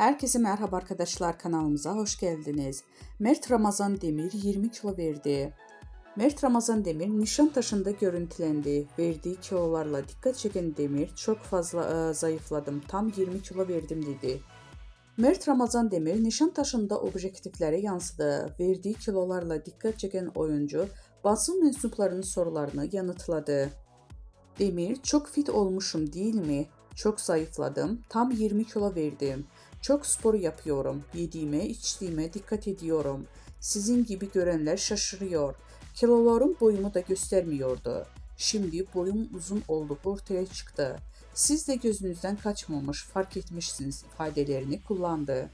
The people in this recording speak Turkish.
Herkese merhaba arkadaşlar, kanalımıza hoş geldiniz. Mert Ramazan Demir 20 kilo verdi. Mert Ramazan Demir Nişantaşı'nda görüntülendi. Verdiği kilolarla dikkat çeken Demir çok fazla zayıfladım, tam 20 kilo verdim dedi. Mert Ramazan Demir Nişantaşı'nda objektiflere yansıdı. Verdiği kilolarla dikkat çeken oyuncu basın mensuplarının sorularını yanıtladı. Demir, çok fit olmuşum değil mi? Çok zayıfladım, tam 20 kilo verdim. Çok spor yapıyorum, yediğime, içtiğime dikkat ediyorum. Sizin gibi görenler şaşırıyor. Kilolarım boyumu da göstermiyordu. Şimdi boyum uzun olduğu ortaya çıktı. Siz de gözünüzden kaçmamış, fark etmişsiniz ifadelerini kullandı.